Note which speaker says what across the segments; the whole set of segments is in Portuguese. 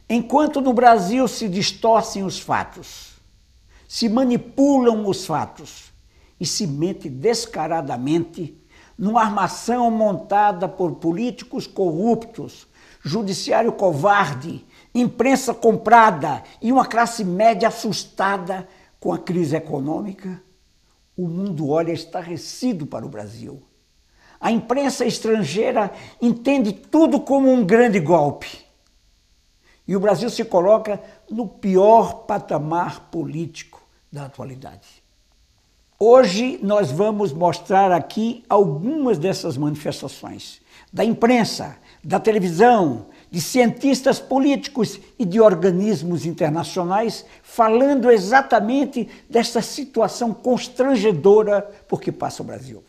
Speaker 1: Enquanto no Brasil se distorcem os fatos, se manipulam os fatos e se mente descaradamente numa armação montada por políticos corruptos, judiciário covarde, imprensa comprada e uma classe média assustada com a crise econômica, o mundo olha estarrecido para o Brasil. A imprensa estrangeira entende tudo como um grande golpe. E o Brasil se coloca no pior patamar político da atualidade. Hoje nós vamos mostrar aqui algumas dessas manifestações da imprensa, da televisão, de cientistas políticos e de organismos internacionais falando exatamente dessa situação constrangedora por que passa o Brasil.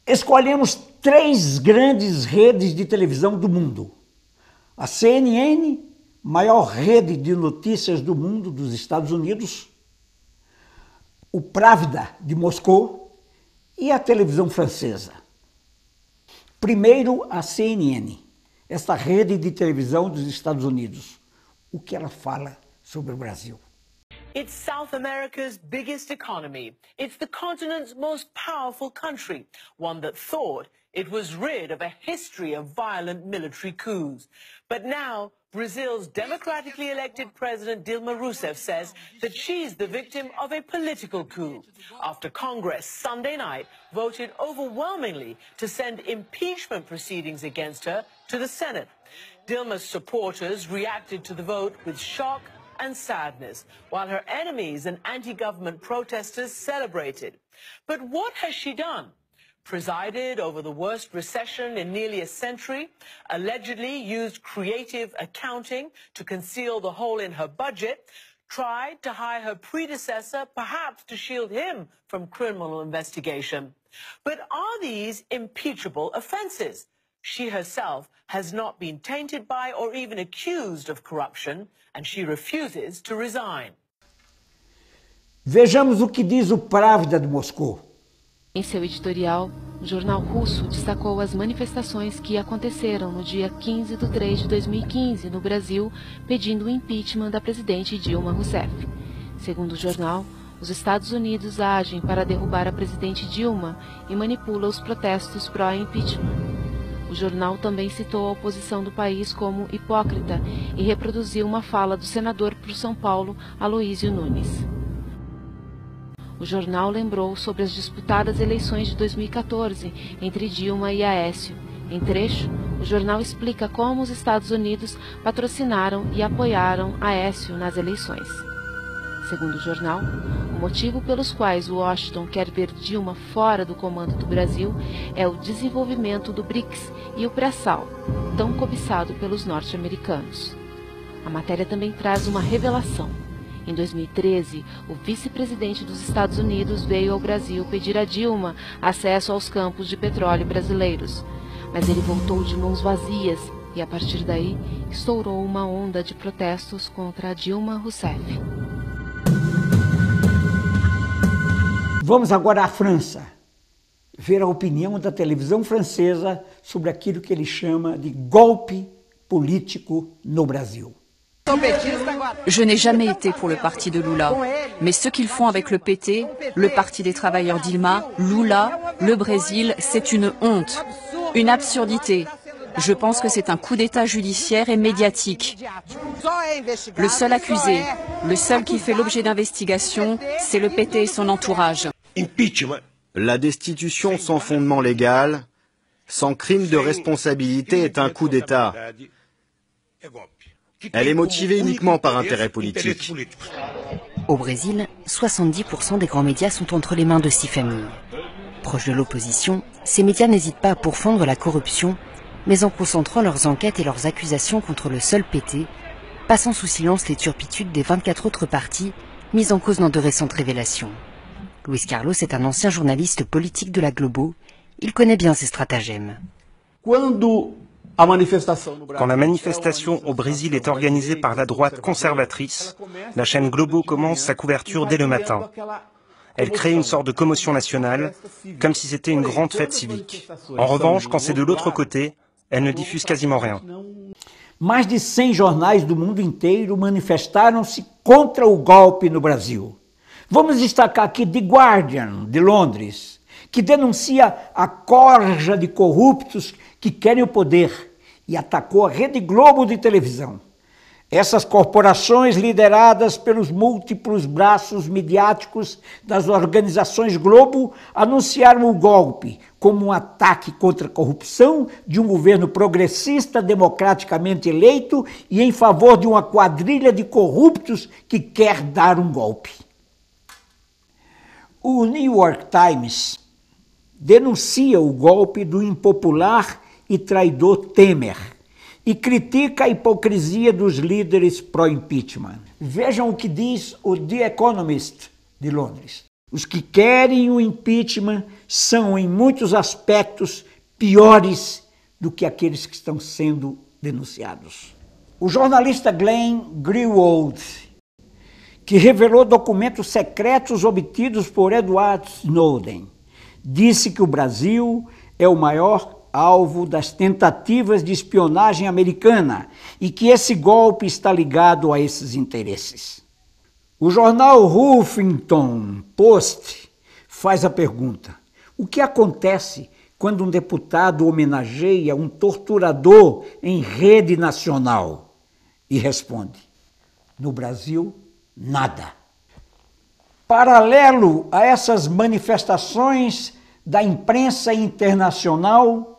Speaker 1: Escolhemos 3 grandes redes de televisão do mundo. A CNN, maior rede de notícias do mundo dos Estados Unidos, o Pravda de Moscou e a televisão francesa. Primeiro, a CNN, esta rede de televisão dos Estados Unidos. O que ela fala sobre o Brasil?
Speaker 2: It's South America's biggest economy. It's the continent's most powerful country, one that thought it was rid of a history of violent military coups. But now, Brazil's democratically elected president Dilma Rousseff says that she's the victim of a political coup after Congress Sunday night voted overwhelmingly to send impeachment proceedings against her to the Senate. Dilma's supporters reacted to the vote with shock and sadness, while her enemies and anti-government protesters celebrated. But what has she done? Presided over the worst recession in nearly a century, allegedly used creative accounting to conceal the hole in her budget, tried to hire her predecessor, perhaps to shield him from criminal investigation. But are these impeachable offenses? She herself has not been tainted by or even accused of corruption, and she refuses to resign.
Speaker 1: Vejamos o que diz o Pravda de Moscou.
Speaker 3: Em seu editorial, o jornal russo destacou as manifestações que aconteceram no dia 15 de 3 de 2015 no Brasil, pedindo o impeachment da presidente Dilma Rousseff. Segundo o jornal, os Estados Unidos agem para derrubar a presidente Dilma e manipula os protestos pró-impeachment. O jornal também citou a oposição do país como hipócrita e reproduziu uma fala do senador por São Paulo, Aloísio Nunes. O jornal lembrou sobre as disputadas eleições de 2014 entre Dilma e Aécio. Em trecho, o jornal explica como os Estados Unidos patrocinaram e apoiaram Aécio nas eleições. Segundo o jornal, o motivo pelos quais Washington quer ver Dilma fora do comando do Brasil é o desenvolvimento do BRICS e o pré-sal, tão cobiçado pelos norte-americanos. A matéria também traz uma revelação. Em 2013, o vice-presidente dos Estados Unidos veio ao Brasil pedir a Dilma acesso aos campos de petróleo brasileiros. Mas ele voltou de mãos vazias e, a partir daí, estourou uma onda de protestos contra Dilma Rousseff.
Speaker 1: Vamos agora à França, ver a opinião da televisão francesa sobre aquilo que ele chama de golpe político no Brasil.
Speaker 4: Je n'ai jamais été pour le parti de Lula, mais ce qu'ils font avec le PT, le Parti des travailleurs Dilma, Lula, le Brésil, c'est une honte, une absurdité. Je pense que c'est un coup d'État judiciaire et médiatique. Le seul accusé, le seul qui fait l'objet d'investigation, c'est le PT et son entourage.
Speaker 5: La destitution sans fondement légal, sans crime de responsabilité est un coup d'État. Elle est motivée uniquement par intérêt politique.
Speaker 6: Au Brésil, 70% des grands médias sont entre les mains de 6 familles. Proches de l'opposition, ces médias n'hésitent pas à pourfendre la corruption, mais en concentrant leurs enquêtes et leurs accusations contre le seul PT, passant sous silence les turpitudes des 24 autres partis mises en cause dans de récentes révélations. Luis Carlos est un ancien journaliste politique de la Globo. Il connaît bien ces stratagèmes.
Speaker 7: Quand la manifestation au Brésil est organisée par la droite conservatrice, la chaîne Globo commence sa couverture dès le matin. Elle crée une sorte de commotion nationale, comme si c'était une grande fête civique. En revanche, quand c'est de l'autre côté, elle ne diffuse quasiment rien.
Speaker 1: Mais de 100 jornais do mundo inteiro manifestaram-se contra o golpe no Brasil. Vamos destacar aqui The Guardian, de Londres, que denuncia a corja de corruptos que querem o poder e atacou a Rede Globo de televisão. Essas corporações, lideradas pelos múltiplos braços midiáticos das organizações Globo, anunciaram o golpe como um ataque contra a corrupção de um governo progressista democraticamente eleito e em favor de uma quadrilha de corruptos que quer dar um golpe. O New York Times denuncia o golpe do impopular e traidor Temer e critica a hipocrisia dos líderes pró-impeachment. Vejam o que diz o The Economist de Londres. Os que querem o impeachment são, em muitos aspectos, piores do que aqueles que estão sendo denunciados. O jornalista Glenn Greenwald, que revelou documentos secretos obtidos por Edward Snowden, disse que o Brasil é o maior alvo das tentativas de espionagem americana e que esse golpe está ligado a esses interesses. O jornal Huffington Post faz a pergunta: o que acontece quando um deputado homenageia um torturador em rede nacional? E responde: no Brasil, nada. Paralelo a essas manifestações da imprensa internacional,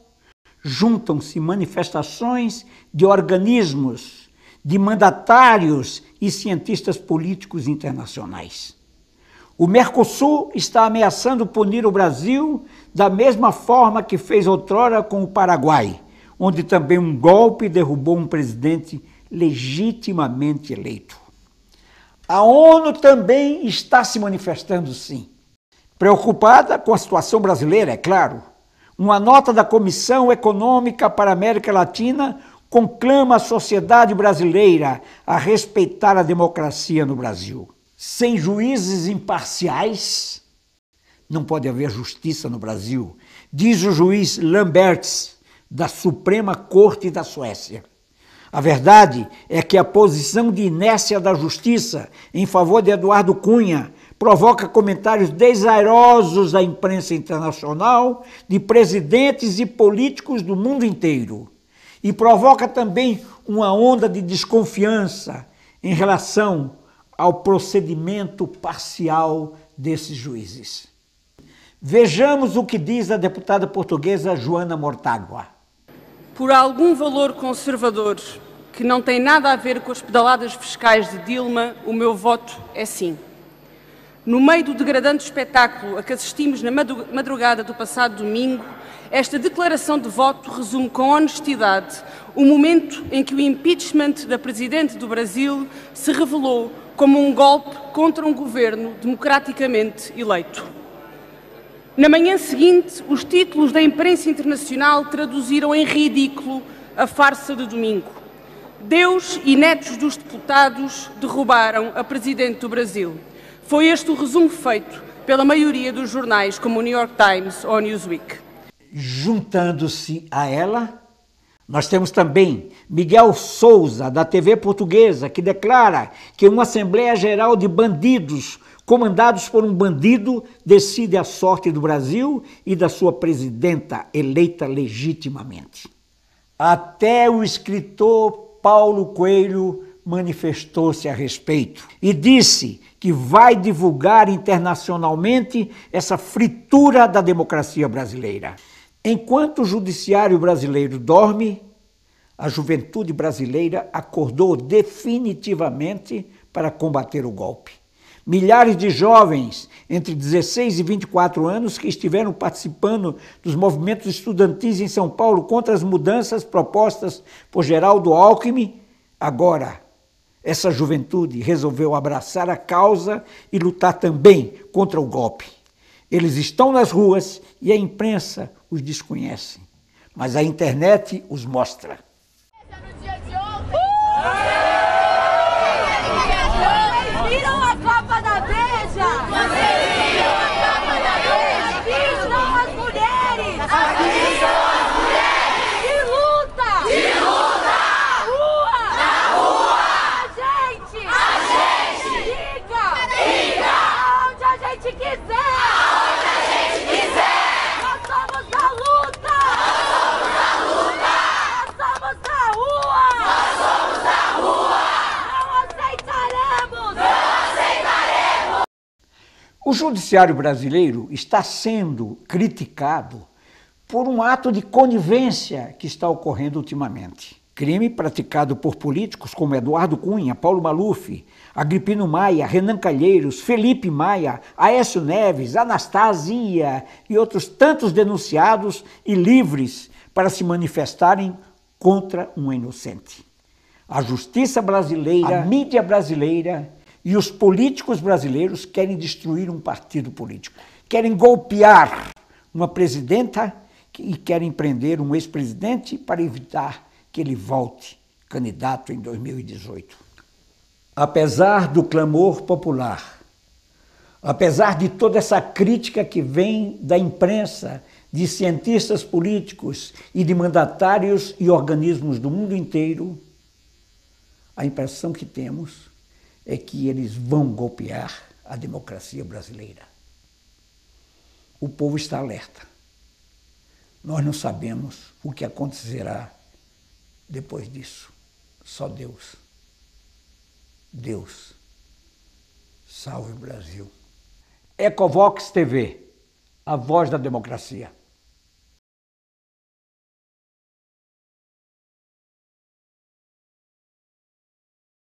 Speaker 1: juntam-se manifestações de organismos, de mandatários e cientistas políticos internacionais. O Mercosul está ameaçando punir o Brasil da mesma forma que fez outrora com o Paraguai, onde também um golpe derrubou um presidente legitimamente eleito. A ONU também está se manifestando, sim. Preocupada com a situação brasileira, é claro. Uma nota da Comissão Econômica para a América Latina conclama a sociedade brasileira a respeitar a democracia no Brasil. Sem juízes imparciais, não pode haver justiça no Brasil, diz o juiz Lamberts, da Suprema Corte da Suécia. A verdade é que a posição de inércia da justiça em favor de Eduardo Cunha provoca comentários desairosos da imprensa internacional, de presidentes e políticos do mundo inteiro. E provoca também uma onda de desconfiança em relação ao procedimento parcial desses juízes. Vejamos o que diz a deputada portuguesa Joana Mortágua.
Speaker 8: Por algum valor conservador que não tem nada a ver com as pedaladas fiscais de Dilma, o meu voto é sim. No meio do degradante espetáculo a que assistimos na madrugada do passado domingo, esta declaração de voto resume com honestidade o momento em que o impeachment da Presidente do Brasil se revelou como um golpe contra um governo democraticamente eleito. Na manhã seguinte, os títulos da imprensa internacional traduziram em ridículo a farsa de domingo. Deus e netos dos deputados derrubaram a Presidente do Brasil. Foi este o resumo feito pela maioria dos jornais, como o New York Times ou Newsweek.
Speaker 1: Juntando-se a ela, nós temos também Miguel Souza, da TV Portuguesa, que declara que uma Assembleia Geral de bandidos, comandados por um bandido, decide a sorte do Brasil e da sua presidenta eleita legitimamente. Até o escritor Paulo Coelho manifestou-se a respeito e disse que vai divulgar internacionalmente essa fritura da democracia brasileira. Enquanto o judiciário brasileiro dorme, a juventude brasileira acordou definitivamente para combater o golpe. Milhares de jovens entre 16 e 24 anos que estiveram participando dos movimentos estudantis em São Paulo contra as mudanças propostas por Geraldo Alckmin, agora essa juventude resolveu abraçar a causa e lutar também contra o golpe. Eles estão nas ruas e a imprensa os desconhece, mas a internet os mostra.
Speaker 9: Viram a capa da Veja? Viram a capa da Veja? Aqui estão as mulheres! Aqui estão as mulheres! De luta! De luta!
Speaker 1: O judiciário brasileiro está sendo criticado por um ato de conivência que está ocorrendo ultimamente. Crime praticado por políticos como Eduardo Cunha, Paulo Maluf, Agripino Maia, Renan Calheiros, Felipe Maia, Aécio Neves, Anastasia e outros tantos denunciados e livres para se manifestarem contra um inocente. A justiça brasileira, a mídia brasileira e os políticos brasileiros querem destruir um partido político. Querem golpear uma presidenta e querem prender um ex-presidente para evitar que ele volte candidato em 2018. Apesar do clamor popular, apesar de toda essa crítica que vem da imprensa, de cientistas políticos e de mandatários e organismos do mundo inteiro, a impressão que temos é que eles vão golpear a democracia brasileira. O povo está alerta. Nós não sabemos o que acontecerá depois disso. Só Deus. Deus. Salve o Brasil. Ecovox TV, a voz da democracia.